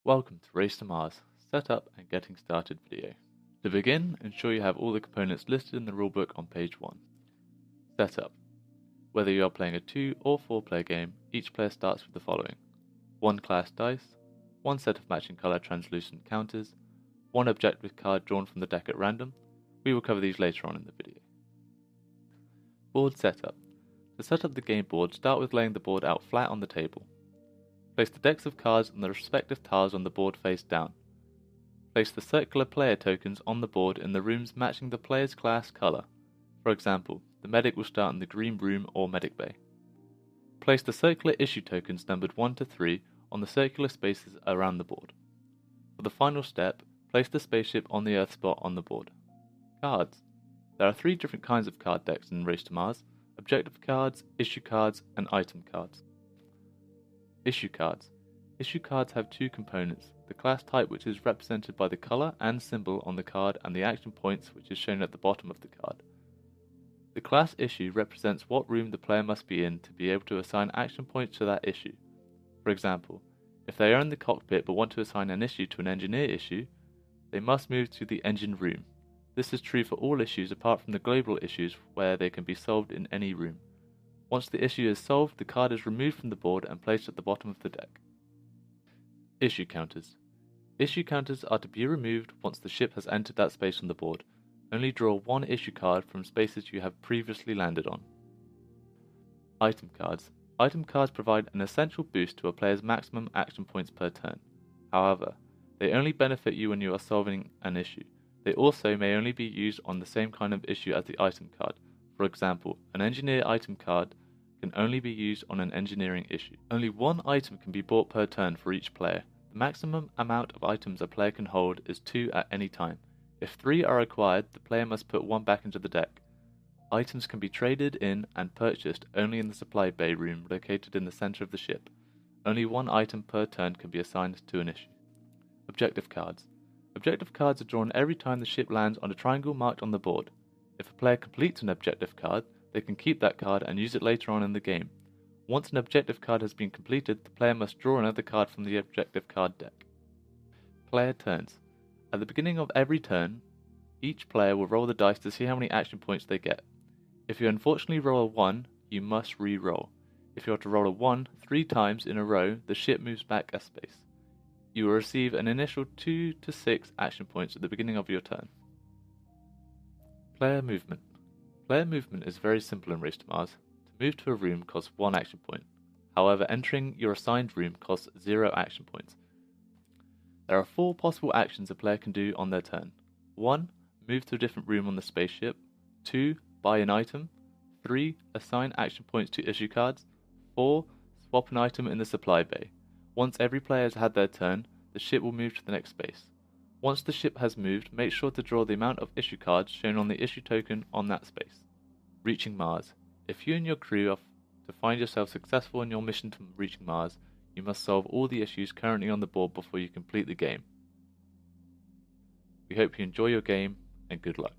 Welcome to Race to Mars, Setup and Getting Started video. To begin, ensure you have all the components listed in the rulebook on page 1. Setup. Whether you are playing a 2 or 4 player game, each player starts with the following: 1 class dice, 1 set of matching colour translucent counters, 1 objective card drawn from the deck at random. We will cover these later on in the video. Board setup. To set up the game board, start with laying the board out flat on the table. Place the decks of cards on the respective tiles on the board face down. Place the circular player tokens on the board in the rooms matching the player's class colour. For example, the medic will start in the green room or medic bay. Place the circular issue tokens numbered 1 to 3 on the circular spaces around the board. For the final step, place the spaceship on the Earth spot on the board. Cards. There are 3 different kinds of card decks in Race to Mars: objective cards, issue cards, and item cards. Issue cards. Issue cards have 2 components: the class type, which is represented by the colour and symbol on the card, and the action points, which is shown at the bottom of the card. The class issue represents what room the player must be in to be able to assign action points to that issue. For example, if they are in the cockpit but want to assign an issue to an engineer issue, they must move to the engine room. This is true for all issues apart from the global issues, where they can be solved in any room. Once the issue is solved, the card is removed from the board and placed at the bottom of the deck. Issue counters. Issue counters are to be removed once the ship has entered that space on the board. Only draw 1 issue card from spaces you have previously landed on. Item cards. Item cards provide an essential boost to a player's maximum action points per turn. However, they only benefit you when you are solving an issue. They also may only be used on the same kind of issue as the item card. For example, an engineer item card can only be used on an engineering issue. Only 1 item can be bought per turn for each player. The maximum amount of items a player can hold is 2 at any time. If 3 are required, the player must put 1 back into the deck. Items can be traded in and purchased only in the supply bay room located in the center of the ship. Only 1 item per turn can be assigned to an issue. Objective cards. Objective cards are drawn every time the ship lands on a triangle marked on the board. If a player completes an objective card, they can keep that card and use it later on in the game. Once an objective card has been completed, the player must draw another card from the objective card deck. Player turns. At the beginning of every turn, each player will roll the dice to see how many action points they get. If you unfortunately roll a 1, you must re-roll. If you are to roll a 1 3 times in a row, the ship moves back a space. You will receive an initial 2 to 6 action points at the beginning of your turn. Player movement. Player movement is very simple in Race to Mars. To move to a room costs 1 action point. However, entering your assigned room costs 0 action points. There are 4 possible actions a player can do on their turn. 1. Move to a different room on the spaceship. 2. Buy an item. 3. Assign action points to issue cards. 4. Swap an item in the supply bay. Once every player has had their turn, the ship will move to the next space. Once the ship has moved, make sure to draw the amount of issue cards shown on the issue token on that space. Reaching Mars. If you and your crew are to find yourself successful in your mission to reaching Mars, you must solve all the issues currently on the board before you complete the game. We hope you enjoy your game, and good luck.